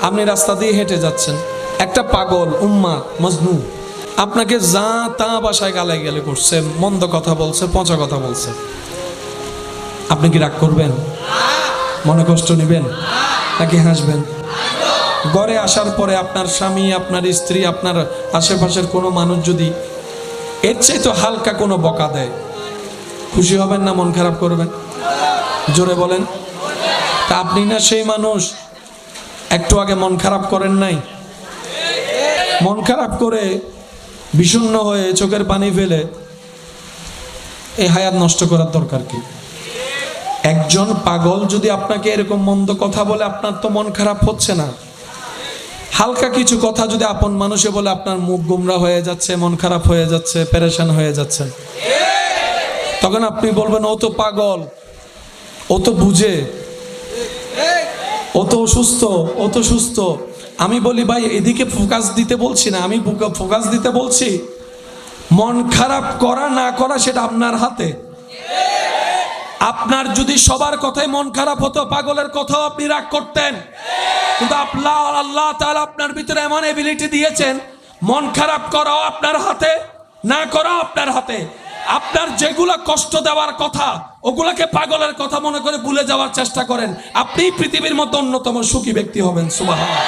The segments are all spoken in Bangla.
আপনি রাস্তা দিয়ে হেঁটে যাচ্ছেন, একটা পাগল উম্মাদ মজনু আপনাকে যা তা বাসায় গালায় গেলে করছে, মন্দ কথা বলছে, পচা কথা বলছে, আপনি কি রাগ করবেন? মনে কষ্ট নেবেন নাকি হাসবেন? ঘরে আসার পরে আপনার স্বামী, আপনার স্ত্রী, আপনার আশেপাশের কোনো মানুষ যদি এর চেয়ে তো হালকা কোনো বকা দেয়, খুশি হবেন না মন খারাপ করবেন? জোরে বলেন। তা আপনি না সেই মানুষ একটু আগে মন খারাপ করেন নাই? মন খারাপ করে বিষণ্ণ হয়ে চোখের পানি ফেলে এই হায়াত নষ্ট করার দরকার কি? একজন পাগল যদি আপনাকে এরকম মন্দ কথা বলে, আপনার তো মন খারাপ হচ্ছে না। হালকা কিছু কথা যদি আপন মানুষে বলে, আপনার মুখ গুমরা হয়ে যাচ্ছে, মন খারাপ হয়ে যাচ্ছে, পেরেশান হয়ে যাচ্ছে। তখন আপনি বলবেন ও তো পাগল, ও তো বুঝে, ও তো অসুস্থ, ও তো সুস্থ। আমি বলি ভাই এদিকে ফোকাস দিতে বলছি না, আমি ফোকাস দিতে বলছি মন খারাপ করা না করা সেটা আপনার হাতে। আপনার যদি সবার কথাই মন খারাপ হতো, পাগলের কথাও আপনি রাগ করতেন, কিন্তু আল্লাহ তাআলা আপনার ভিতরে এমন এবিলিটি দিয়েছেন, মন খারাপ করাও আপনার হাতে, না করাও আপনার হাতে। আপনার যেগুলা কষ্ট দেওয়ার কথা ওগুলাকে পাগলের কথা মনে করে ভুলে যাওয়ার চেষ্টা করেন, আপনি পৃথিবীর মধ্যে অন্যতম সুখী ব্যক্তি হবেন। সুবহানাল্লাহ।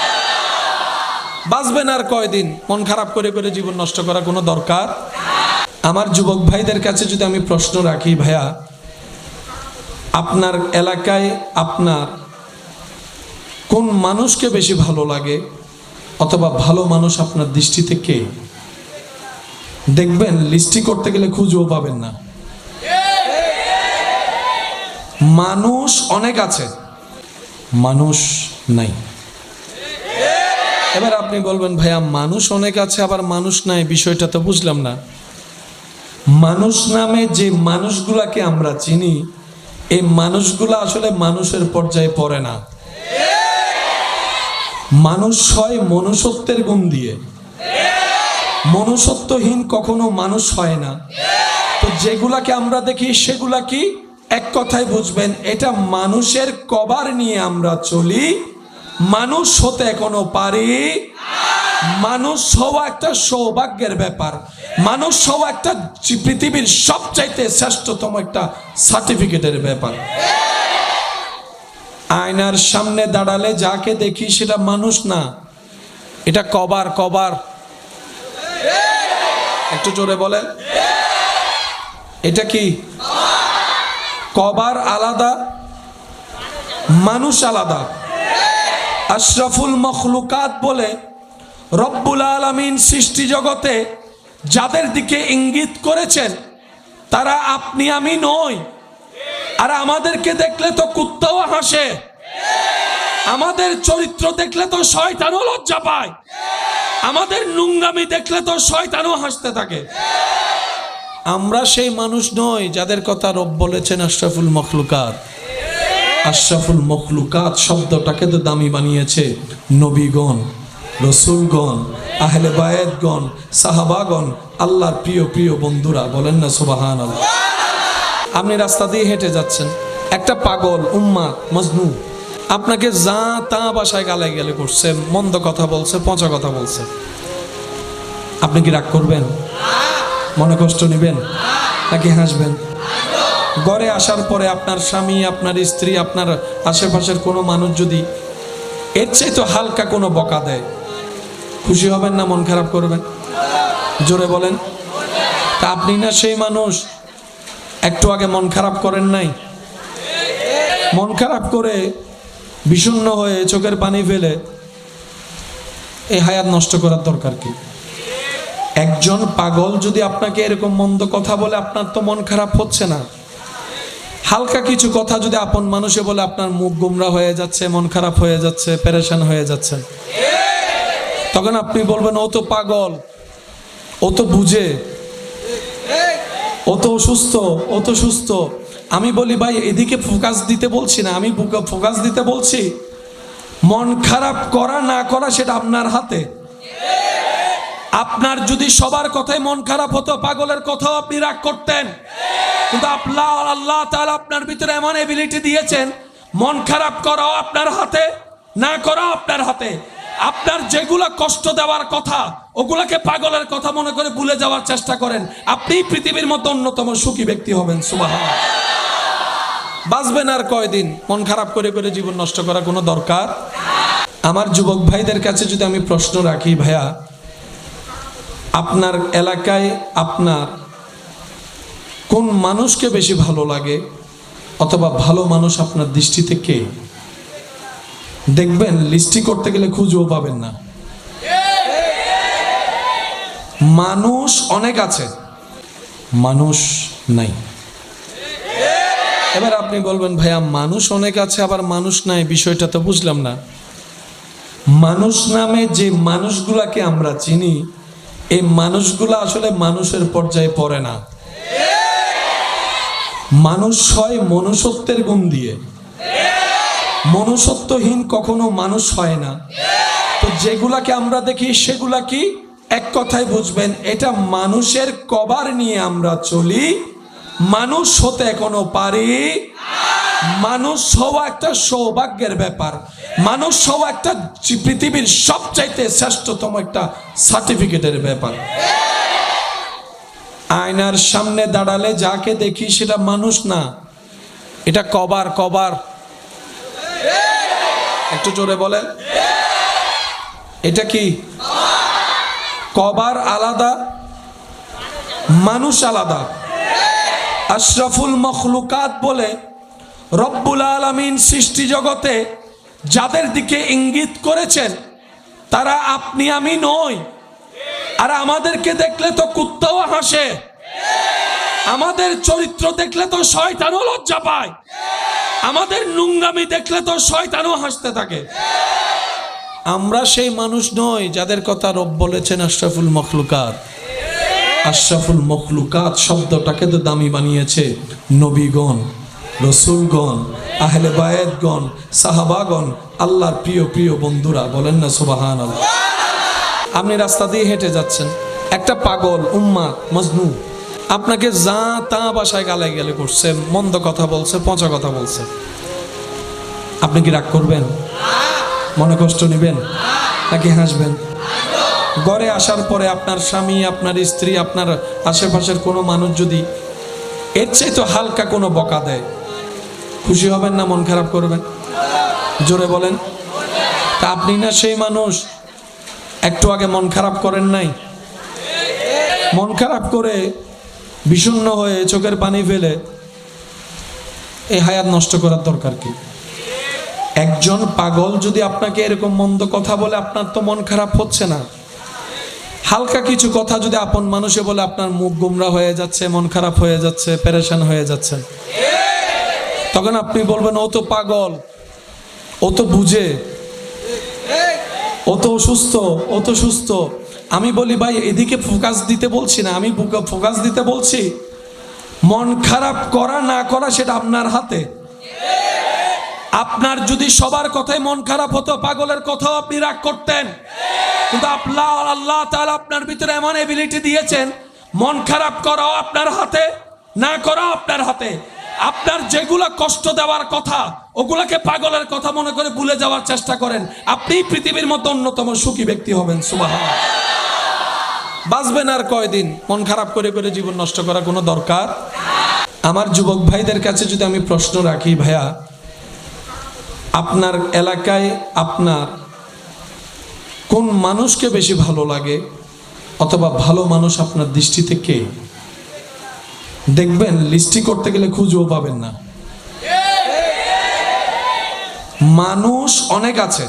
বাঁচবেন আর কয়দিন? মন খারাপ করে করে জীবন নষ্ট করা কোনো দরকার? আমার যুবক ভাইদের কাছে যদি আমি প্রশ্ন রাখি, ভাইয়া আপনার এলাকায় আপনার কোন মানুষকে বেশি ভালো লাগে, অথবা ভালো মানুষ আপনার দৃষ্টিতে কে? দেখবেন লিস্টি করতে গেলে খুঁজেও পাবেন না। মানুষ অনেক আছে, মানুষ নাই। এবার আপনি বলবেন ভাইয়া মানুষ অনেক আছে আবার মানুষ নাই, বিষয়টা তো বুঝলাম না। মানুষ নামে যে মানুষগুলাকে আমরা চিনি, এই মানুষগুলা আসলে মানুষের পর্যায়ে পড়ে না। মানুষ হয় মনুষ্যত্বের গুণ দিয়ে, মনুষ্যত্বহীন কখনো মানুষ হয় না। তো যেগুলাকে আমরা দেখি সেগুলা কি? এক কথায় বুঝবেন, এটা মানুষের কভার নিয়ে আমরা চলি, মানুষ হতে এখনো পারি। মানুষ হওয়া একটা সৌভাগ্যের ব্যাপার, মানুষ হওয়া একটা পৃথিবীর সবচাইতে শ্রেষ্ঠতম একটা সার্টিফিকেটের ব্যাপার। আয়নার সামনে দাঁড়ালে যাকে দেখি সেটা মানুষ না, এটা কভার। কভার একটু জোরে বলেন, এটা কি? কভার আলাদা, মানুষ আলাদা। আশরাফুল মখলুকাত বলে রব্বুল আলামিন সৃষ্টি জগতে যাদের দিকে ইঙ্গিত করেছেন তারা আপনি আমি নই। আর আমাদেরকে দেখলে তো কুত্তাও হাসে, আমাদের চরিত্র দেখলে তো শয়তানও লজ্জা পায়, আমাদের নোংরামি দেখলে তো শয়তানও হাসতে থাকে। আমরা সেই মানুষ নই যাদের কথা রব বলেছেন আশরাফুল মখলুকাত। আশরাফুল মখলুকাত শব্দটাকে তো দামি বানিয়েছে নবীগণ, রসুলগণ, আহলে বায়েতগণ, সাহাবাগণ, আল্লাহর প্রিয় প্রিয় বন্ধুরা। বলেন না সুবহানাল্লাহ। আপনি রাস্তা দিয়ে হেঁটে যাচ্ছেন, একটা পাগল উম্মাদ মজনু আপনাকে যা তা বাসায় গালায় গেলে করছে, মন্দ কথা বলছে, পচা কথা বলছে, আপনি কি রাগ করবেন? মনে কষ্ট নেবেন নাকি হাসবেন? ঘরে আসার পরে আপনার স্বামী, আপনার স্ত্রী, আপনার আশেপাশের কোনো মানুষ যদি এর চেয়ে তো হালকা কোনো বকা দেয়, খুশি হবেন না মন খারাপ করবেন? জোরে বলেন। তা আপনি না সেই মানুষ একটু আগে মন খারাপ করেন নাই? মন খারাপ করে বিষণ্ণ হয়ে চোখের পানি ফেলে এই হায়াত নষ্ট করার দরকার কি? একজন পাগল যদি আপনাকে এরকম মন্দ কথা বলে, আপনার তো মন খারাপ হচ্ছে না। হালকা কিছু কথা যদি আপন মানুষে বলে, আপনার মুখ গুমরা হয়ে যাচ্ছে, মন খারাপ হয়ে যাচ্ছে, পেরেশান হয়ে যাচ্ছে। তখন আপনি বলবেন ও তো পাগল, ও তো বুঝে, ও তো অসুস্থ, ও তো সুস্থ। আমি বলি ভাই এদিকে ফোকাস দিতে বলছি না, আমি ফোকাস দিতে বলছি মন খারাপ করা না করা সেটা আপনার হাতে। আপনার যদি সবার কথাই মন খারাপ হতো, পাগলের কথাও আপনি রাগ করতেন, কিন্তু আল্লাহ তাআলা আপনার ভিতরে এমন এবিলিটি দিয়েছেন, মন খারাপ করাও আপনার হাতে, না করাও আপনার হাতে। আপনার যেগুলা কষ্ট দেওয়ার কথা ওগুলাকে পাগলের কথা মনে করে ভুলে যাওয়ার চেষ্টা করেন, আপনি পৃথিবীর মধ্যে অন্যতম সুখী ব্যক্তি হবেন। সুবহানাল্লাহ। বাঁচবেন আর কয়দিন? মন খারাপ করে করে জীবন নষ্ট করা কোনো দরকার? আমার যুবক ভাইদের কাছে যদি আমি প্রশ্ন রাখি, ভাইয়া আপনার এলাকায় আপনার কোন মানুষকে বেশি ভালো লাগে, অথবা ভালো মানুষ আপনার দৃষ্টিতে কে? দেখবেন লিস্টি করতে গেলে খুঁজেও পাবেন না। মানুষ অনেক আছে, মানুষ নাই। এবার আপনি বলবেন, ভাইয়া মানুষ অনেক আছে আবার মানুষ নাই, বিষয়টা তো বুঝলাম না। মানুষ নামে যে মানুষগুলাকে আমরা চিনি, এই মানুষগুলা আসলে মানুষের পর্যায়ে পড়ে না। মানুষ হয় মনুষ্যত্বের গুণ দিয়ে, মনুষ্যত্বহীন কখনো মানুষ হয় না। তো যেগুলাকে আমরা দেখি সেগুলা কি? এক কথায় বুঝবেন, এটা মানুষের কভার নিয়ে আমরা চলি, মানুষ হতে এখনো পারি। মানুষ হওয়া একটা সৌভাগ্যের ব্যাপার, মানুষ হওয়া একটা পৃথিবীর সবচাইতে শ্রেষ্ঠতম একটা সার্টিফিকেটের ব্যাপার। আয়নার সামনে দাঁড়ালে যাকে দেখি সেটা মানুষ না, এটা কভার। কভার একটু জোরে বলেন, এটা কি? কভার আলাদা, মানুষ আলাদা। আশরাফুল মখলুকাত বলে রব্বুল আলামিন সৃষ্টি জগতে যাদের দিকে ইঙ্গিত করেছেন তারা আপনি আমি নই। আর আমাদেরকে দেখলে তো কুত্তাও হাসে, আমাদের চরিত্র দেখলে তো শয়তানও লজ্জা পায়, আমাদের নোংরামি দেখলে তো শয়তানও হাসতে থাকে। আমরা সেই মানুষ নই যাদের কথা রব বলেছেন আশরাফুল মখলুকাত। আশরাফুল মখলুকাত শব্দটাকে তো দামি বানিয়েছে নবীগণ, রসুলগণ, আহলে বায়েতগণ, সাহাবাগণ, আল্লাহর প্রিয় প্রিয় বন্ধুরা। বলেন না সুবহানাল্লাহ। আপনি রাস্তা দিয়ে হেঁটে যাচ্ছেন, একটা পাগল উম্মাদ মজনু আপনাকে যা তা বাসায় গালে গেলে করছে, মন্দ কথা বলছে, পচা কথা বলছে, আপনি কি রাগ করবেন? মনে কষ্ট নেবেন নাকি হাসবেন? ঘরে আসার পরে আপনার স্বামী, আপনার স্ত্রী, আপনার আশেপাশের কোনো মানুষ যদি এর চেয়ে তো হালকা কোনো বকা দেয়, খুশি হবেন না মন খারাপ করবেন? জোরে বলেন। তা আপনি না সেই মানুষ একটু আগে মন খারাপ করেন নাই? মন খারাপ করে বিষণ্ণ হয়ে চোখের পানি ফেলে এই হায়াত নষ্ট করার দরকার কি? একজন পাগল যদি আপনাকে এরকম মন্দ কথা বলে, আপনার তো মন খারাপ হচ্ছে না। হালকা কিছু কথা যদি আপন মানুষে বলে, আপনার মুখ গুমরা হয়ে যাচ্ছে, মন খারাপ হয়ে যাচ্ছে, পেরেশান হয়ে যাচ্ছে। তখন আপনি বলবেন, ও তো পাগল, ও তো বুঝে, ও তো অসুস্থ, ও তো সুস্থ। আমি বলি, ভাই এদিকে ফোকাস দিতে বলছি না, আমি ফোকাস দিতে বলছি মন খারাপ করা না করা সেটা আপনার হাতে। আপনার যদি সবার কথাই মন খারাপ হতো, পাগলের কথাও আপনি রাগ করতেন, কিন্তু আল্লাহ তাআলা আপনার ভিতরে এমন এবিলিটি দিয়েছেন, মন খারাপ করাও আপনার হাতে, না করাও আপনার হাতে। আপনার যেগুলা কষ্ট দেওয়ার কথা ওগুলাকে পাগলের কথা মনে করে ভুলে যাওয়ার চেষ্টা করেন, আপনি পৃথিবীর মধ্যে অন্যতম সুখী ব্যক্তি হবেন। সুবহানাল্লাহ। বাঁচবেন আর কয়দিন? মন খারাপ করে করে জীবন নষ্ট করা কোনো দরকার? আমার যুবক ভাইদের কাছে যদি আমি প্রশ্ন রাখি, ভাইয়া আপনার এলাকায় আপনার কোন মানুষকে বেশি ভালো লাগে, অথবা ভালো মানুষ আপনার দৃষ্টিতে কে? দেখবেন লিস্টি করতে গেলে খুঁজেও পাবেন না। মানুষ অনেক আছে,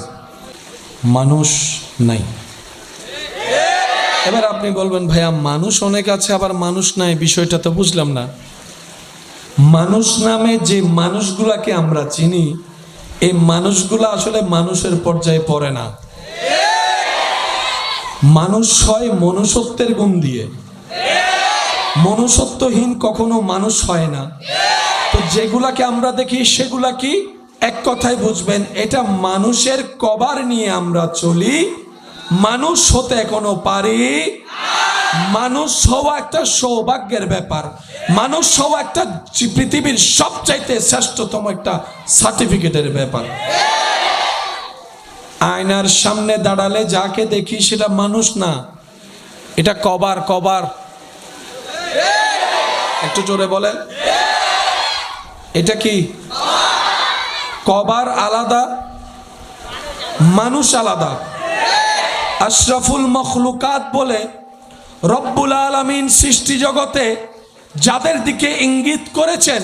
মানুষ নাই। এবার আপনি বলবেন, ভাইয়া মানুষ অনেক আছে আবার মানুষ নাই, বিষয়টা তো বুঝলাম না। মানুষ নামে যে মানুষগুলাকে আমরা চিনি, এই মানুষগুলা আসলে মানুষের পর্যায়ে পড়ে না। মানুষ হয় মনুষ্যত্বের গুণ দিয়ে, মনুষ্যত্বহীন কখনো মানুষ হয় না। তো যেগুলাকে আমরা দেখি সেগুলা কি? এক কথায় বুঝবেন, এটা মানুষের কভার নিয়ে আমরা চলি, মানুষ হতে এখনো পারি। মানুষ হওয়া একটা সৌভাগ্যের ব্যাপার, মানুষ হওয়া একটা পৃথিবীর সবচাইতে শ্রেষ্ঠতম একটা সার্টিফিকেটের ব্যাপার। আয়নার সামনে দাঁড়ালে যাকে দেখি সেটা মানুষ না, এটা কভার। কভার, একটু জোরে বলেন, এটা কি? কভার আলাদা, মানুষ আলাদা। আশরাফুল মখলুকাত বলে রব্বুল আলামিন সৃষ্টি জগতে যাদের দিকে ইঙ্গিত করেছেন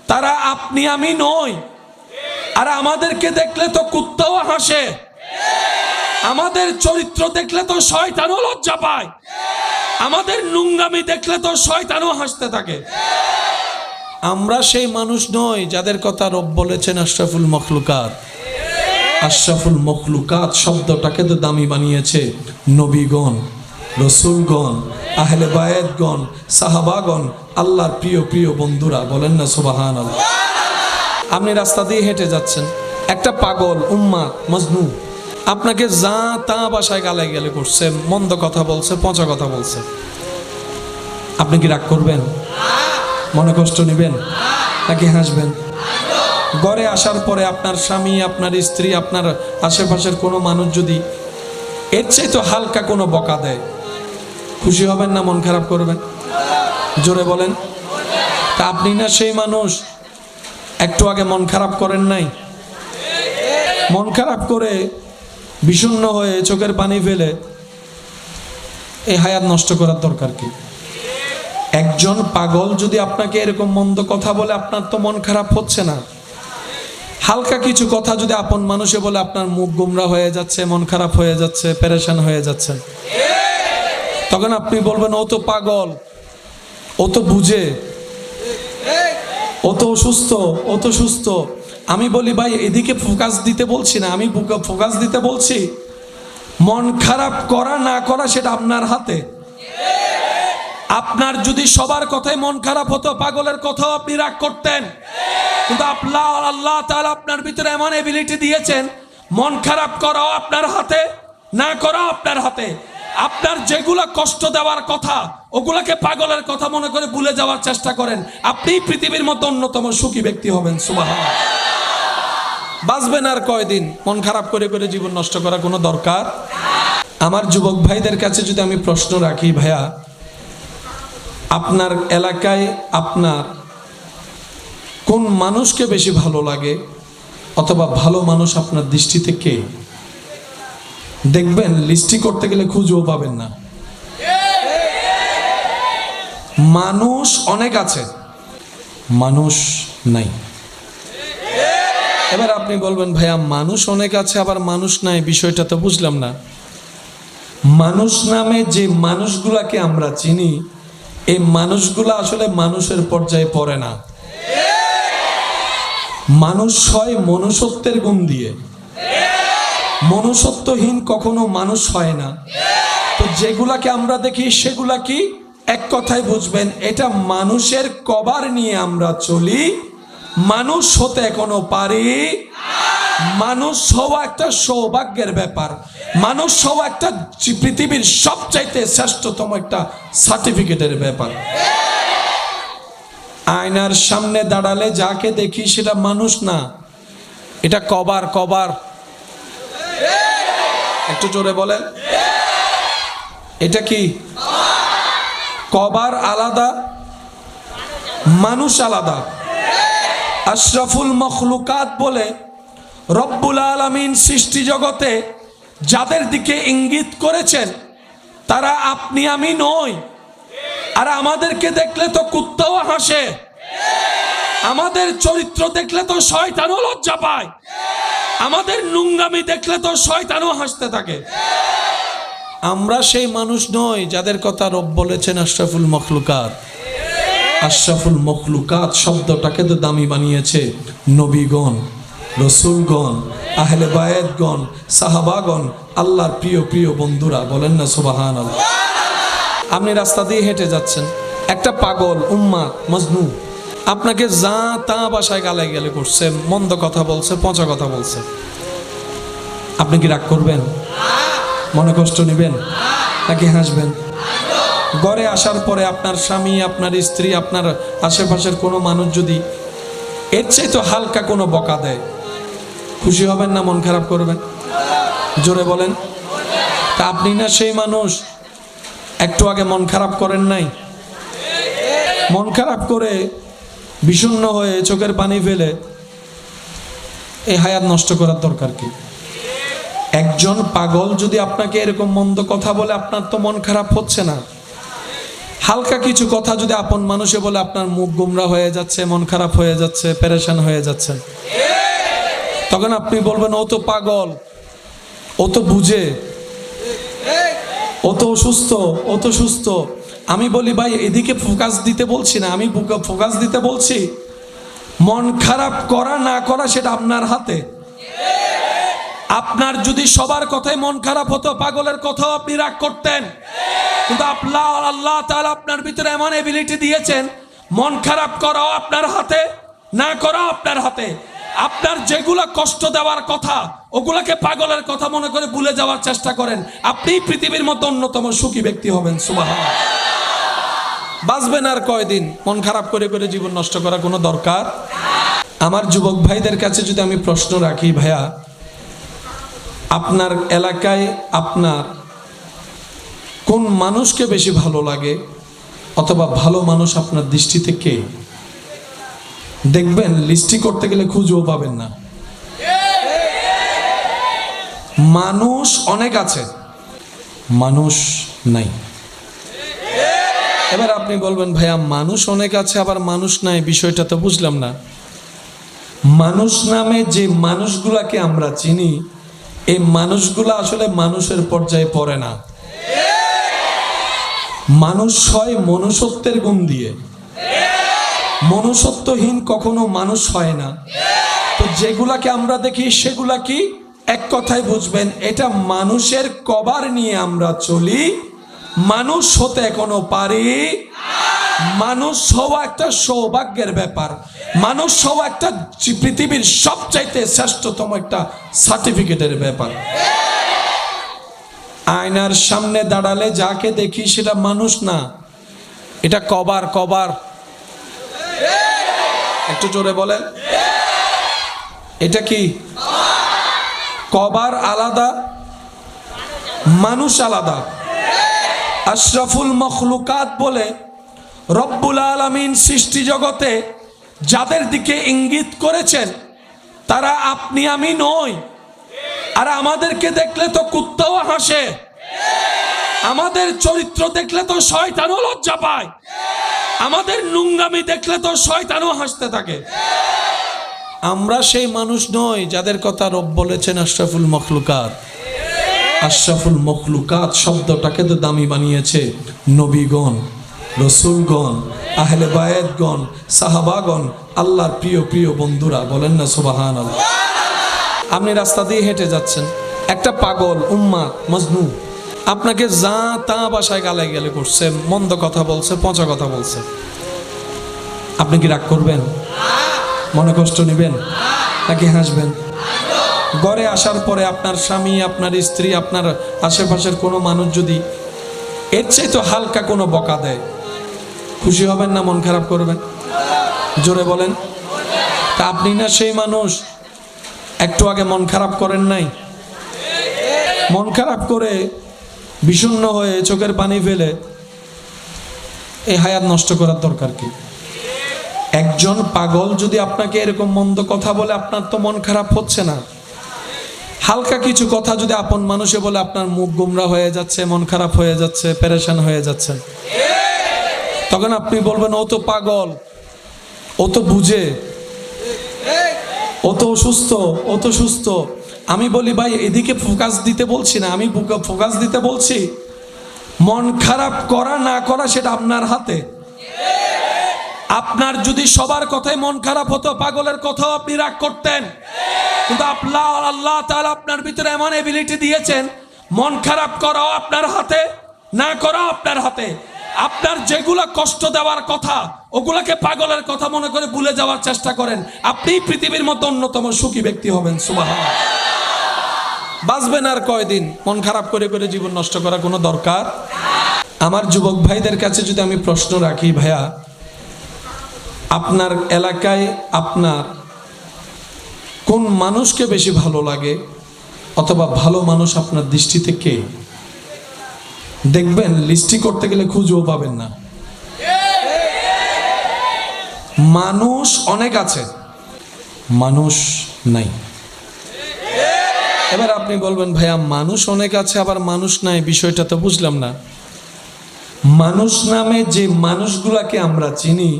তারা আপনি আমি নই। আর আমাদেরকে দেখলে তো কুত্তাও হাসে, আমাদের চরিত্র দেখলে তো শয়তানও লজ্জা পায়, আমাদের নোংরামি দেখলে তো শয়তানও হাসতে থাকে। আমরা সেই মানুষ নই যাদের কথা রব বলেছেন আশরাফুল মখলুকাত। আশরাফুল মখলুকাত শব্দটাকে তো দামি বানিয়েছে নবীগণ, রসুলগণ, আহলে বায়েতগণ, সাহাবাগণ, আল্লাহর প্রিয় প্রিয় বন্ধুরা। বলেন না সুবহানাল্লাহ। আপনি রাস্তা দিয়ে হেঁটে যাচ্ছেন, একটা পাগল উম্মাদ মজনু আপনাকে যা তা বাসায় গালে গেলে করছে, মন্দ কথা বলছে, পচা কথা বলছে, আপনি কি রাগ করবেন? মনে কষ্ট নেবেন নাকি হাসবেন? ঘরে আসার পরে আপনার স্বামী, আপনার স্ত্রী, আপনার আশেপাশের কোনো মানুষ যদি এর চেয়ে তো হালকা কোনো বকা দেয়, খুশি হবেন না মন খারাপ করবেন? জোরে বলেন। তা আপনি না সেই মানুষ একটু আগে মন খারাপ করেন নাই? মন খারাপ করে বিষণ্ণ হয়ে চোখের পানি ফেলে এই হায়াত নষ্ট করার দরকার কি? একজন পাগল যদি আপনাকে এরকম মন্দ কথা বলে, আপনার তো মন খারাপ হচ্ছে না। হালকা কিছু কথা যদি আপন মানুষে বলে, আপনার মুখ গুমরা হয়ে যাচ্ছে, মন খারাপ হয়ে যাচ্ছে, পেরেশান হয়ে যাচ্ছেন। তখন আপনি বলবেন ও তো পাগল, ও তো বুঝে, ও তো অসুস্থ, ও তো সুস্থ। আমি বলি ভাই এদিকে ফোকাস দিতে বলছি না, আমি ফোকাস দিতে বলছি মন খারাপ করা না করা সেটা আপনার হাতে। আপনার যদি সবার কথাই মন খারাপ হতো, পাগলের কথাও আপনি রাগ করতেন, কিন্তু আল্লাহ তাআলা আপনার ভিতরে এমন এবিলিটি দিয়েছেন, মন খারাপ করাও আপনার হাতে, না করাও আপনার হাতে। আপনার যেগুলা কষ্ট দেওয়ার কথা ওগুলাকে পাগলের কথা মনে করে ভুলে যাওয়ার চেষ্টা করেন, আপনি পৃথিবীর মধ্যে অন্যতম সুখী ব্যক্তি হবেন। সুবহানাল্লাহ। বাঁচবেন আর কয়দিন? মন খারাপ করে করে জীবন নষ্ট করা কোনো দরকার? আমার যুবক ভাইদের কাছে যদি আমি প্রশ্ন রাখি, ভাইয়া আপনার এলাকায় আপনার কোন মানুষকে বেশি ভালো লাগে, অথবা ভালো মানুষ আপনার দৃষ্টিতে কে? দেখবেন লিস্টি করতে গেলে খুঁজেও পাবেন না। মানুষ অনেক আছে, মানুষ নাই। এবার আপনি বলবেন ভাইয়া মানুষ অনেক আছে আবার মানুষ নাই, বিষয়টা তো বুঝলাম না। মানুষ নামে যে মানুষগুলাকে আমরা চিনি, এই মানুষগুলা আসলে মানুষের পর্যায়ে পড়ে না। মানুষ হয় মনুষ্যত্বের গুণ দিয়ে, মনুষ্যত্বহীন কখনো মানুষ হয় না। তো যেগুলাকে আমরা দেখি সেগুলা কি? এক কথায় বুঝবেন, এটা মানুষের কভার নিয়ে আমরা চলি, মানুষ হতে এখনো পারি। মানুষ হওয়া একটা সৌভাগ্যের ব্যাপার, মানুষ হওয়া একটা পৃথিবীর সবচাইতে শ্রেষ্ঠতম একটা সার্টিফিকেটের ব্যাপার। আয়নার সামনে দাঁড়ালে যাকে দেখি সেটা মানুষ না, এটা কভার। কভার, একটু জোরে বলেন, এটা কি? কভার আলাদা, মানুষ আলাদা। আশরাফুল মখলুকাত বলে রব্বুল আলামিন সৃষ্টি জগতে যাদের দিকে ইঙ্গিত করেছেন তারা আপনি আমি নই। আর আমাদেরকে দেখলে তো কুত্তাও হাসে, আমাদের চরিত্র দেখলে তো শয়তানও লজ্জা পায়, আমাদের নোংরামি দেখলে তো শয়তানও হাসতে থাকে। আমরা সেই মানুষ নই যাদের কথা রব বলেছেন আশরাফুল মখলুকাত। আশরাফুল মখলুকাত শব্দটাকে তো দামি বানিয়েছে নবীগণ, রসুলগণ, আহলে বায়েতগণ, সাহাবাগণ, আল্লাহর প্রিয় প্রিয় বন্ধুরা। বলেন না সুবহানাল্লাহ। আপনি রাস্তা দিয়ে হেঁটে যাচ্ছেন, একটা পাগল উম্মাদ মজনু আপনাকে যা তা বাসায় গালে গেলে করছে, মন্দ কথা বলছে, পচা কথা বলছে, আপনি কি রাগ করবেন? মনে কষ্ট নেবেন নাকি হাসবেন? ঘরে আসার পরে আপনার স্বামী, আপনার স্ত্রী, আপনার আশেপাশের কোনো মানুষ যদি এর চেয়ে তো হালকা কোনো বকা দেয়, খুশি হবেন না মন খারাপ করবেন? জোরে বলেন। তা আপনি না সেই মানুষ একটু আগে মন খারাপ করেন নাই? মন খারাপ করে বিষণ্ণ হয়ে চোখের পানি ফেলে এই হায়াত নষ্ট করার দরকার কি? একজন পাগল যদি আপনাকে এরকম মন্দ কথা বলে, আপনার তো মন খারাপ হচ্ছে না। হালকা কিছু কথা যদি আপন মানুষে বলে, আপনার মুখ গুমরা হয়ে যাচ্ছে, মন খারাপ হয়ে যাচ্ছে, পেরেশান হয়ে যাচ্ছে। তখন আপনি বলবেন ও তো পাগল, ও তো বুঝে, ও তো অসুস্থ, ও তো সুস্থ। আমি বলি ভাই, এদিকে ফোকাস দিতে বলছি না, আমি ফোকাস দিতে বলছি মন খারাপ করা না করা সেটা আপনার হাতে। আপনার যদি সবার কথাই মন খারাপ হতো, পাগলের কথাও আপনি রাগ করতেন, কিন্তু আল্লাহ তাআলা আপনার ভিতরে এমন এবিলিটি দিয়েছেন, মন খারাপ করাও আপনার হাতে, না করাও আপনার হাতে। আপনার যেগুলা কষ্ট দেওয়ার কথা, ওগুলাকে পাগলের কথা মনে করে ভুলে যাওয়ার চেষ্টা করেন, আপনি পৃথিবীর মধ্যে অন্যতম সুখী ব্যক্তি হবেন। সুবহানাল্লাহ। বাঁচবেন আর কয়দিন? মন খারাপ করে করে জীবন নষ্ট করা কোনো দরকার? আমার যুবক ভাইদের কাছে যদি আমি প্রশ্ন রাখি, ভাইয়া আপনার এলাকায় আপনার কোন মানুষকে বেশি ভালো লাগে, অথবা ভালো মানুষ আপনার দৃষ্টিতে কে? দেখবেন লিস্টি করতে গেলে খুঁজেও পাবেন না। মানুষ অনেক আছে, মানুষ নাই। এবার আপনি বলবেন ভাইয়া মানুষ অনেক আছে আবার মানুষ নাই, বিষয়টা তো বুঝলাম না। মানুষ নামে যে মানুষগুলাকে আমরা চিনি, এই মানুষগুলা আসলে মানুষের পর্যায়ে পড়ে না। মানুষ হয় মনুষ্যত্বের গুণ দিয়ে, মনুষ্যত্বহীন কখনো মানুষ হয় না। তো যেগুলাকে আমরা দেখি সেগুলা কি? এক কথায় বুঝবেন, এটা মানুষের কভার নিয়ে আমরা চলি, মানুষ হতে এখনো পারি। মানুষ হওয়া একটা সৌভাগ্যের ব্যাপার, মানুষ হওয়া একটা পৃথিবীর সবচাইতে শ্রেষ্ঠতম একটা সার্টিফিকেটের ব্যাপার। আয়নার সামনে দাঁড়ালে যাকে দেখি সেটা মানুষ না, এটা কভার। কভার একটু জোরে বলেন, এটা কি? কভার আলাদা, মানুষ আলাদা। আশরাফুল মখলুকাত বলে রব্বুল আলামিন সৃষ্টি জগতে যাদের দিকে ইঙ্গিত করেছেন, তারা আপনি আমি নই। আর আমাদেরকে দেখলে তো কুত্তাও হাসে, আমাদের চরিত্র দেখলে তো শয়তানও লজ্জা পায়, আমাদের নোংরামি দেখলে তো শয়তানও হাসতে থাকে। আমরা সেই মানুষ নই যাদের কথা রব বলেছেন আশরাফুল মখলুকাত। আশরাফুল মখলুকাত শব্দটাকে তো দামি বানিয়েছে নবীগণ, রসুলগণ, আহলে বায়েতগণ, সাহাবাগণ, আল্লাহর প্রিয় প্রিয় বন্ধুরা। বলেন না সুবহানাল্লাহ। আপনি রাস্তা দিয়ে হেঁটে যাচ্ছেন, একটা পাগল উম্মাদ মজনু আপনাকে যা তা বাসায় গালে গেলে করছে, মন্দ কথা বলছে, পচা কথা বলছে, আপনি কি রাগ করবেন? মনে কষ্ট নেবেন নাকি হাসবেন? ঘরে আসার পরে আপনার স্বামী, আপনার স্ত্রী, আপনার আশেপাশের কোনো মানুষ যদি এর চেয়ে তো হালকা কোনো বকা দেয়, খুশি হবেন না মন খারাপ করবেন? জোরে বলেন। তা আপনি না সেই মানুষ একটু আগে মন খারাপ করেন নাই? মন খারাপ করে বিষণ্ণ হয়ে চোখের পানি ফেলে এই হায়াত নষ্ট করার দরকার কি? একজন পাগল যদি আপনাকে এরকম মন্দ কথা বলে, আপনার তো মন খারাপ হচ্ছে না। হালকা কিছু কথা যদি আপন মানুষে বলে, আপনার মুখ গুমরা হয়ে যাচ্ছে, মন খারাপ হয়ে যাচ্ছে, পেরেশান হয়ে যাচ্ছে। তখন আপনি বলবেন ও তো পাগল, ও তো বুঝে, ও তো অসুস্থ, ও তো সুস্থ। আমি বলি ভাই, এদিকে ফোকাস দিতে বলছি না, আমি ফোকাস দিতে বলছি মন খারাপ করা না করা সেটা আপনার হাতে। আপনার যদি সবার কথাই মন খারাপ হতো, পাগলের কথাও আপনি রাগ করতেন, কিন্তু আল্লাহ তাআলা আপনার ভিতরে এমন এবিলিটি দিয়েছেন, মন খারাপ করাও আপনার হাতে, না করাও আপনার হাতে। আপনার যেগুলা কষ্ট দেওয়ার কথা, ওগুলাকে পাগলের কথা মনে করে ভুলে যাওয়ার চেষ্টা করেন, আপনি পৃথিবীর মধ্যে অন্যতম সুখী ব্যক্তি হবেন। সুবহানাল্লাহ। বাঁচবেন আর কয়দিন? মন খারাপ করে করে জীবন নষ্ট করা কোনো দরকার? আমার যুবক ভাইদের কাছে যদি আমি প্রশ্ন রাখি, ভাইয়া আপনার এলাকায় আপনার কোন মানুষকে বেশি ভালো লাগে, অথবা ভালো মানুষ আপনার দৃষ্টিতে কে? দেখবেন লিস্টি করতে গেলে খুঁজেও পাবেন না। মানুষ অনেক আছে, মানুষ নাই। এবার আপনি বলবেন ভাইয়া মানুষ অনেক আছে আবার মানুষ নাই, বিষয়টা তো বুঝলাম না। মানুষ নামে যে মানুষগুলাকে আমরা চিনি,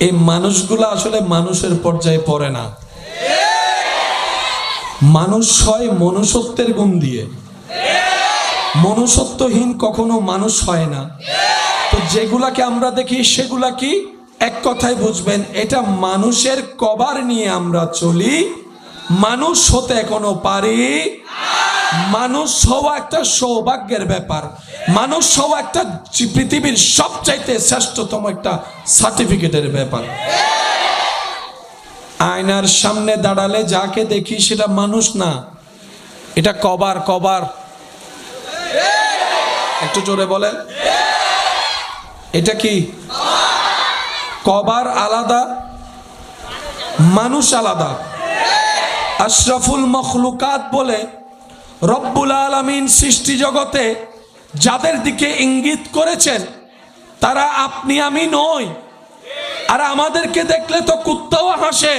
এই মানুষগুলা আসলে মানুষের পর্যায়ে পড়ে না। মানুষ হয় মনুষ্যত্বের গুণ দিয়ে, মনুষ্যত্বহীন কখনো মানুষ হয় না। তো যেগুলাকে আমরা দেখি সেগুলা কি? এক কথায় বুঝবেন, এটা মানুষের কভার নিয়ে আমরা চলি, মানুষ হতে এখনো পারি। মানুষ হওয়া একটা সৌভাগ্যের ব্যাপার, মানুষ হওয়া একটা পৃথিবীর সবচাইতে শ্রেষ্ঠতম একটা সার্টিফিকেটের ব্যাপার। আয়নার সামনে দাঁড়ালে যাকে দেখি সেটা মানুষ না, এটা কভার। কভার একটু জোরে বলেন, এটা কি? কভার আলাদা, মানুষ আলাদা। আশরাফুল মখলুকাত বলে রব্বুল আলামিন সৃষ্টি জগতে যাদের দিকে ইঙ্গিত করেছেন তারা আপনি আমি নই। আর আমাদেরকে দেখলে তো কুত্তাও হাসে,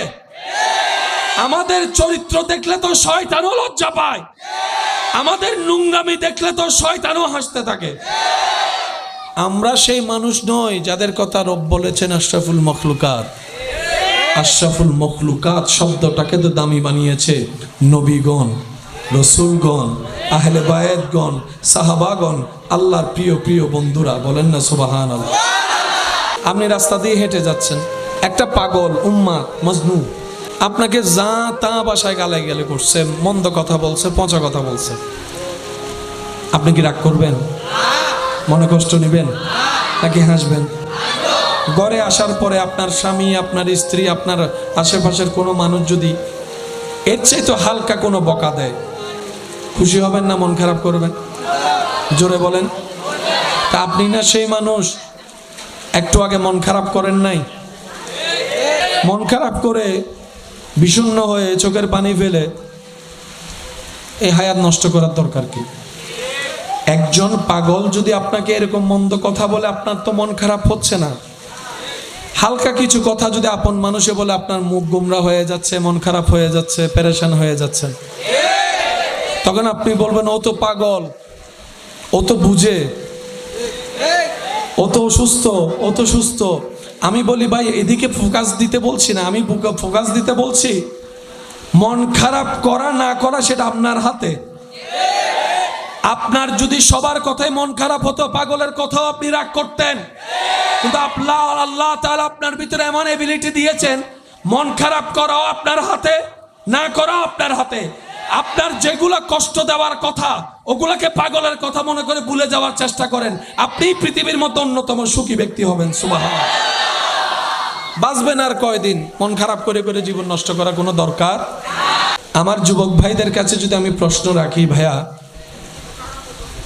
আমাদের চরিত্র দেখলে তো শয়তানও লজ্জা পায়, আমাদের নোংরামি দেখলে তো শয়তানও হাসতে থাকে। আমরা সেই মানুষ নই যাদের কথা রব বলেছেন আশরাফুল মখলুকাত। আশরাফুল মখলুকাত শব্দটাকে তো দামি বানিয়েছে নবীগণ, রসুলগণ, আহলে বায়েতগণ, সাহাবাগণ, আল্লাহর প্রিয় প্রিয় বন্ধুরা। বলেন না সুবহানাল্লাহ। আপনি রাস্তা দিয়ে হেঁটে যাচ্ছেন, একটা পাগল উম্মাদ মজনু আপনাকে যা তা বাসায় গালে গেলে করছে, মন্দ কথা বলছে, পচা কথা বলছে, আপনি কি রাগ করবেন? মনে কষ্ট নেবেন নাকি হাসবেন? ঘরে আসার পরে আপনার স্বামী, আপনার স্ত্রী, আপনার আশেপাশের কোনো মানুষ যদি এর চেয়ে তো হালকা কোনো বকা দেয়, খুশি হবেন না মন খারাপ করবেন? জোরে বলেন। তা আপনি না সেই মানুষ একটু আগে মন খারাপ করেন নাই? মন খারাপ করে বিষণ্ণ হয়ে চোখের পানি ফেলে এই হায়াত নষ্ট করার দরকার কি? একজন পাগল যদি আপনাকে এরকম মন্দ কথা বলে, আপনার তো মন খারাপ হচ্ছে না। হালকা কিছু কথা যদি আপন মানুষে বলে, আপনার মুখ গুমরা হয়ে যাচ্ছে, মন খারাপ হয়ে যাচ্ছে, পেরেশান হয়ে যাচ্ছে। তখন আপনি বলবেন ও তো পাগল, ও তো বুঝে, ও তো অসুস্থ, ও তো সুস্থ। আমি বলি ভাই এদিকে ফোকাস দিতে বলছি না, আমি ফোকাস দিতে বলছি মন খারাপ করা না করা সেটা আপনার হাতে। আপনার যদি সবার কথাই মন খারাপ হতো, পাগলের কথাও আপনি রাগ করতেন, কিন্তু আল্লাহ তাআলা আপনার ভিতরে এমন এবিলিটি দিয়েছেন, মন খারাপ করাও আপনার হাতে, না করাও আপনার হাতে। আপনার যেগুলা কষ্ট দেওয়ার কথা ওগুলাকে পাগলের কথা মনে করে ভুলে যাওয়ার চেষ্টা করেন, আপনি পৃথিবীর মধ্যে অন্যতম সুখী ব্যক্তি হবেন। সুবহানাল্লাহ। বাঁচবেন আর কয়দিন? মন খারাপ করে করে জীবন নষ্ট করা কোনো দরকার? আমার যুবক ভাইদের কাছে যদি আমি প্রশ্ন রাখি, ভাইয়া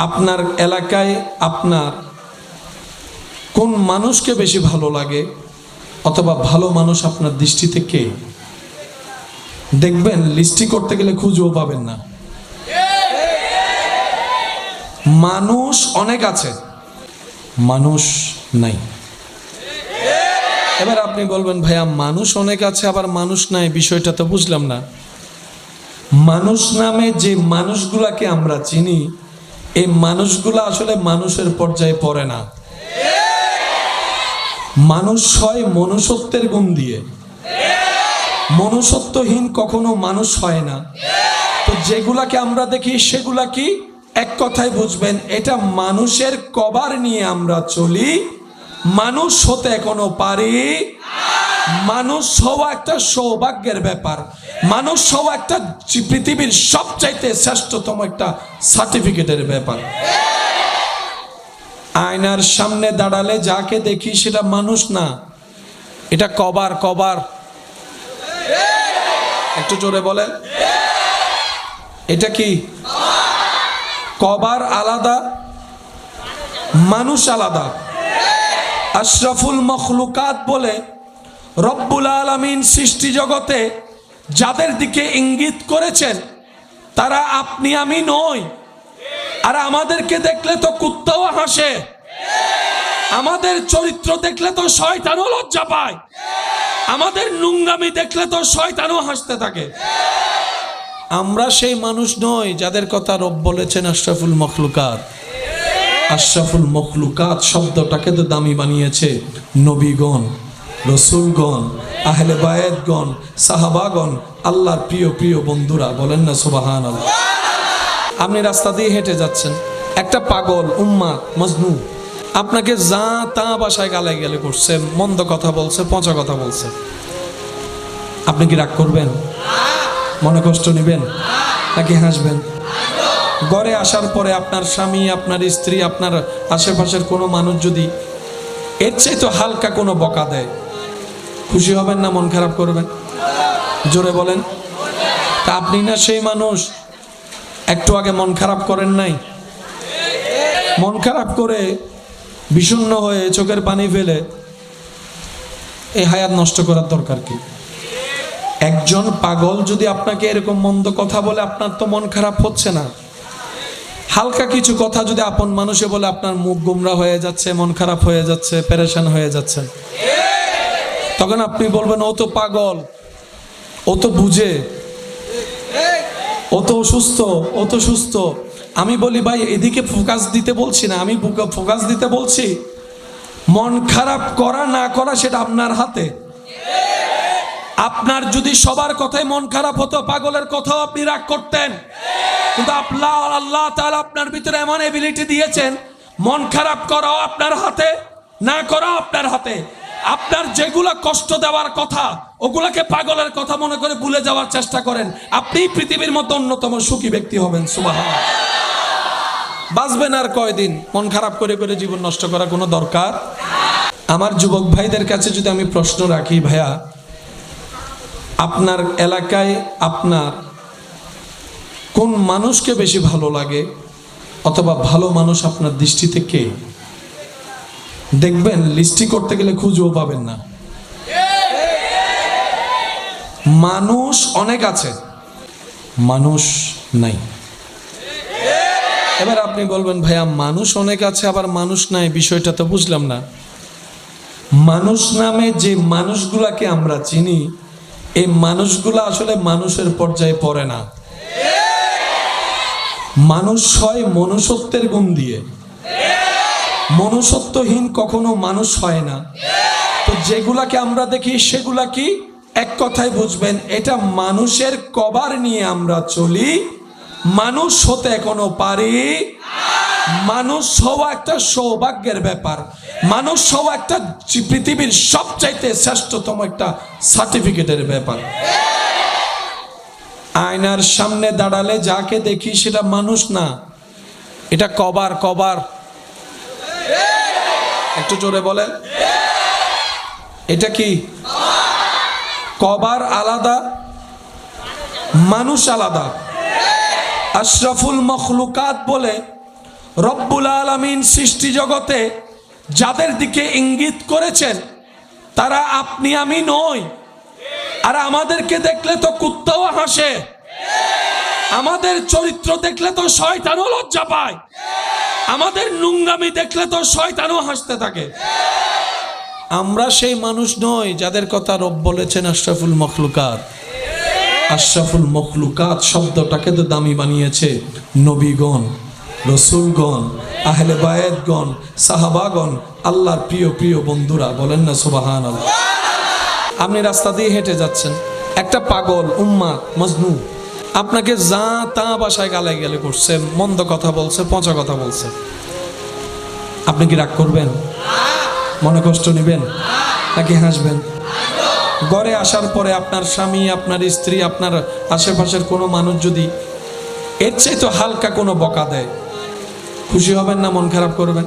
আপনার এলাকায় আপনার কোন মানুষকে বেশি ভালো লাগে, অথবা ভালো মানুষ আপনার দৃষ্টিতে কে? দেখবেন লিস্টি করতে গেলে খুঁজেও পাবেন না। মানুষ অনেক আছে, মানুষ নাই। এবার আপনি বলবেন ভাইয়া মানুষ অনেক আছে আবার মানুষ নাই, বিষয়টা তো বুঝলাম না। মানুষ নামে যে মানুষগুলাকে আমরা চিনি, এই মানুষগুলা আসলে মানুষের পর্যায়ে পড়ে না। মানুষ হয় মনুষ্যত্বের গুণ দিয়ে, মনুষ্যত্বহীন কখনো মানুষ হয় না। তো যেগুলাকে আমরা দেখি সেগুলা কি? এক কথায় বুঝবেন, এটা মানুষের কভার নিয়ে আমরা চলি, মানুষ হতে এখনো পারি। মানুষ হওয়া একটা সৌভাগ্যের ব্যাপার, মানুষ হওয়া একটা পৃথিবীর সবচাইতে শ্রেষ্ঠতম একটা সার্টিফিকেটের ব্যাপার। আয়নার সামনে দাঁড়ালে যাকে দেখি সেটা মানুষ না, এটা কভার। কভার একটু জোরে বলেন, এটা কি? কভার আলাদা, মানুষ আলাদা। আশরাফুল মখলুকাত বলে রব্বুল আলামিন সৃষ্টি জগতে যাদের দিকে ইঙ্গিত করেছেন তারা আপনি আমি নই। আর আমাদেরকে দেখলে তো কুত্তাও হাসে, আমাদের চরিত্র দেখলে তো শয়তানও লজ্জা পায়, আমাদের নোংরামি দেখলে তো শয়তানও হাসতে থাকে। আমরা সেই মানুষ নই যাদের কথা রব বলেছেন আশরাফুল মখলুকাত। আশরাফুল মখলুকাত শব্দটাকে তো দামি বানিয়েছে নবীগণ, রসুলগণ, আহলে বায়েতগণ, সাহাবাগণ, আল্লাহর প্রিয় প্রিয় বন্ধুরা। বলেন না সুবহানাল্লাহ। আপনি রাস্তা দিয়ে হেঁটে যাচ্ছেন, একটা পাগল উম্মাদ মজনু আপনাকে যা তা বাসায় গালায় গেলে করছে, মন্দ কথা বলছে, পচা কথা বলছে, আপনি কি রাগ করবেন? মনে কষ্ট নেবেন নাকি হাসবেন? ঘরে আসার পরে আপনার স্বামী, আপনার স্ত্রী, আপনার আশেপাশের কোনো মানুষ যদি এর চেয়ে তো হালকা কোনো বকা দেয়, খুশি হবেন না মন খারাপ করবেন? জোরে বলেন। তা আপনি না সেই মানুষ একটু আগে মন খারাপ করেন নাই? মন খারাপ করে বিষণ্ণ হয়ে চোখের পানি ফেলে এই হায়াত নষ্ট করার দরকার কি? একজন পাগল যদি আপনাকে এরকম মন্দ কথা বলে, আপনার তো মন খারাপ হচ্ছে না। হালকা কিছু কথা যদি আপন মানুষে বলে, আপনার মুখ গুমরা হয়ে যাচ্ছে, মন খারাপ হয়ে যাচ্ছে, পেরেশান হয়ে যাচ্ছে। তখন আপনি বলবেন ও তো পাগল, ও তো বুঝে, ও তো অসুস্থ, ও তো সুস্থ। আমি বলি ভাই এদিকে ফোকাস দিতে বলছি না, আমি ফোকাস দিতে বলছি মন খারাপ করা না করা সেটা আপনার হাতে। আপনার যদি সবার কথাই মন খারাপ হতো, পাগলের কথাও আপনি রাগ করতেন, কিন্তু আল্লাহ তাআলা আপনার ভিতরে এমন এবিলিটি দিয়েছেন, মন খারাপ করাও আপনার হাতে, না করাও আপনার হাতে। আপনার যেগুলা কষ্ট দেওয়ার কথা ওগুলাকে পাগলের কথা মনে করে ভুলে যাওয়ার চেষ্টা করেন, আপনি পৃথিবীর মধ্যে অন্যতম সুখী ব্যক্তি হবেন। সুবহানাল্লাহ। বাঁচবেন আর কয়দিন? মন খারাপ করে করে জীবন নষ্ট করা কোনো দরকার? আমার যুবক ভাইদের কাছে যদি আমি প্রশ্ন রাখি, ভাইয়া আপনার এলাকায় আপনার কোন মানুষকে বেশি ভালো লাগে, অথবা ভালো মানুষ আপনার দৃষ্টিতে কে? দেখবেন লিস্টি করতে গেলে খুঁজেও পাবেন না। মানুষ অনেক আছে, মানুষ নাই। এবার আপনি বলবেন ভাইয়া মানুষ অনেক আছে আবার মানুষ নাই, বিষয়টা তো বুঝলাম না। মানুষ নামে যে মানুষগুলাকে আমরা চিনি, এই মানুষগুলা আসলে মানুষের পর্যায়ে পড়ে না। মানুষ হয় মনুষ্যত্বের গুণ দিয়ে, মনুষ্যত্বহীন কখনো মানুষ হয় না। তো যেগুলাকে আমরা দেখি সেগুলা কি? এক কথায় বুঝবেন, এটা মানুষের কভার নিয়ে আমরা চলি, মানুষ হতে এখনো পারি। মানুষ হওয়া একটা সৌভাগ্যের ব্যাপার, মানুষ হওয়া একটা পৃথিবীর সবচাইতে শ্রেষ্ঠতম একটা সার্টিফিকেটের ব্যাপার। আয়নার সামনে দাঁড়ালে যাকে দেখি সেটা মানুষ না, এটা কভার। কভার একটু জোরে বলেন, এটা কি? কভার আলাদা, মানুষ আলাদা। আশরাফুল মখলুকাত বলে রব্বুল আলামিন সৃষ্টি জগতে যাদের দিকে ইঙ্গিত করেছেন তারা আপনি আমি নই। আর আমাদেরকে দেখলে তো কুত্তাও হাসে, আমাদের চরিত্র দেখলে তো শয়তানও লজ্জা পায়, আমাদের নোংরামি দেখলে তো শয়তানও হাসতে থাকে। আমরা সেই মানুষ নই যাদের কথা রব বলেছেন আশরাফুল মখলুকাত। আশরাফুল মখলুকাত শব্দটাকে তো দামি বানিয়েছে নবীগণ, রসুলগণ, আহলে বায়েতগণ, সাহাবাগণ, আল্লাহর প্রিয় প্রিয় বন্ধুরা। বলেন না সুবহানাল্লাহ। আপনি রাস্তা দিয়ে হেঁটে যাচ্ছেন, একটা পাগল উম্মাদ মজনু আপনাকে যা তা বাসায় গালায় গেলে করছে, মন্দ কথা বলছে, পচা কথা বলছে, আপনি কি রাগ করবেন? মনে কষ্ট নেবেন নাকি হাসবেন? ঘরে আসার পরে আপনার স্বামী, আপনার স্ত্রী, আপনার আশেপাশের কোনো মানুষ যদি এর চেয়ে তো হালকা কোনো বকা দেয়, খুশি হবেন না মন খারাপ করবেন?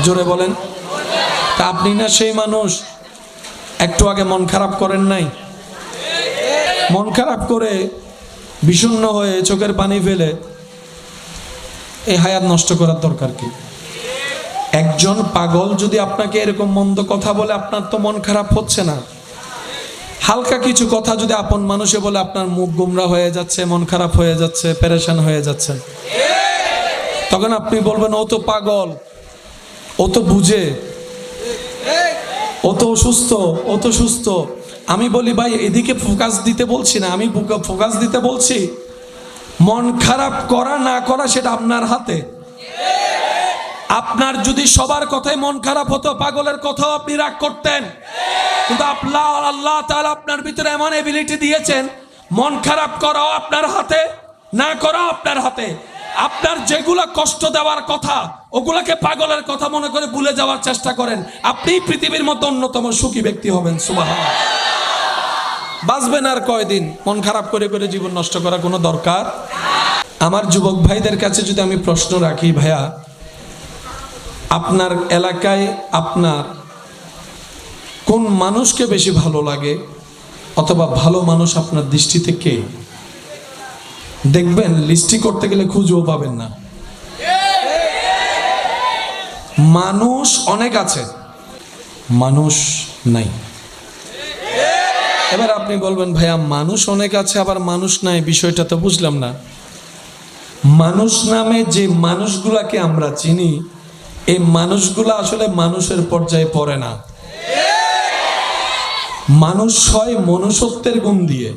জোরে বলেন। তা আপনি না সেই মানুষ একটু আগে মন খারাপ করেন নাই? মন খারাপ করে বিষণ্ণ হয়ে চোখের পানি ফেলে এই হায়াত নষ্ট করার দরকার কি? একজন পাগল যদি আপনাকে এরকম মন্দ কথা বলে, আপনার তো মন খারাপ হচ্ছে না। হালকা কিছু কথা যদি আপন মানুষে বলে আপনার মুখ গুমরা হয়ে যাচ্ছে, মন খারাপ হয়ে যাচ্ছে, পেরেশান হয়ে যাচ্ছেন, তখন আপনি বলবেন ও তো পাগল, ও তো বুঝে, ও তো অসুস্থ, ও তো সুস্থ। আমি বলি ভাই এদিকে ফোকাস দিতে বলছি না, আমি ফোকাস দিতে বলছি মন খারাপ করা না করা সেটা আপনার হাতে। আপনার যদি সবার কথাই মন খারাপ হতো, পাগলের কথাও আপনি রাগ করতেন, কিন্তু আল্লাহ তাআলা আপনার ভিতরে এমন এবিলিটি দিয়েছেন, মন খারাপ করাও আপনার হাতে, না করাও আপনার হাতে। আপনার যেগুলা কষ্ট দেওয়ার কথা ওগুলাকে পাগলের কথা মনে করে ভুলে যাওয়ার চেষ্টা করেন, আপনি পৃথিবীর মধ্যে অন্যতম সুখী ব্যক্তি হবেন। সুবহানাল্লাহ। বাঁচবেন আর কয়দিন? মন খারাপ করে করে জীবন নষ্ট করা কোনো দরকার? আমার যুবক ভাইদের কাছে যদি আমি প্রশ্ন রাখি, ভাইয়া আপনার এলাকায় আপনার কোন মানুষকে বেশি ভালো লাগে, অথবা ভালো মানুষ আপনার দৃষ্টিতে কে? দেখবেন লিস্টি করতে গেলে খুঁজেও পাবেন না। মানুষ অনেক আছে, মানুষ নাই। এবার আপনি বলবেন ভাইয়া মানুষ অনেক আছে আবার মানুষ নাই, বিষয়টা তো বুঝলাম না। মানুষ নামে যে মানুষগুলাকে আমরা চিনি, এই মানুষগুলা আসলে মানুষের পর্যায়ে পড়ে না। মানুষ হয় মনুষ্যত্বের গুণ দিয়ে,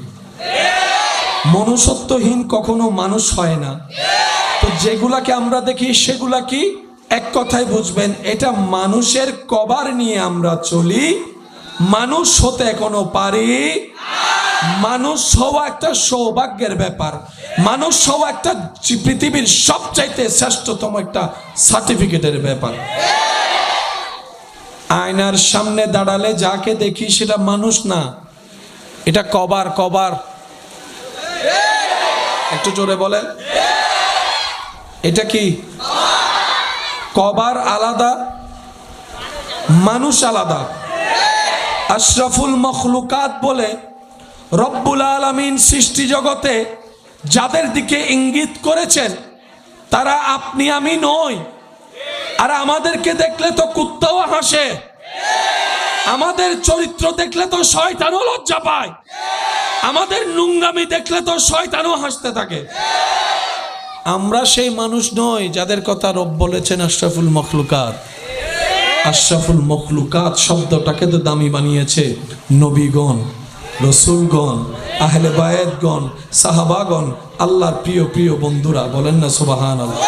মনুষ্যত্বহীন কখনো মানুষ হয় না। তো যেগুলাকে আমরা দেখি সেগুলা কি? এক কথায় বুঝবেন, এটা মানুষের কভার নিয়ে আমরা চলি, মানুষ হতে এখনো পারি। মানুষ হওয়া একটা সৌভাগ্যের ব্যাপার, মানুষ হওয়া একটা পৃথিবীর সবচাইতে শ্রেষ্ঠতম একটা সার্টিফিকেটের ব্যাপার। আয়নার সামনে দাঁড়ালে যাকে দেখি সেটা মানুষ না, এটা কভার। কভার একটু জোরে বলেন, এটা কি? কভার আলাদা, মানুষ আলাদা। আশরাফুল মখলুকাত বলে রব্বুল আলামিন সৃষ্টি জগতে যাদের দিকে ইঙ্গিত করেছেন তারা আপনি আমি নই। আর আমাদেরকে দেখলে তো কুত্তাও হাসে, আমাদের চরিত্র দেখলে তো শয়তানও লজ্জা পায়, আমাদের নোংরামি দেখলে তো শয়তানও হাসতে থাকে। আমরা সেই মানুষ নই যাদের কথা রব বলেছেন আশরাফুল মখলুকাত। আশরাফুল মখলুকাত শব্দটাকে তো দামি বানিয়েছে নবীগণ, রসুলগণ, আহলে বায়েতগণ, সাহাবাগণ, আল্লাহর প্রিয় প্রিয় বন্ধুরা। বলেন না সুবহানাল্লাহ।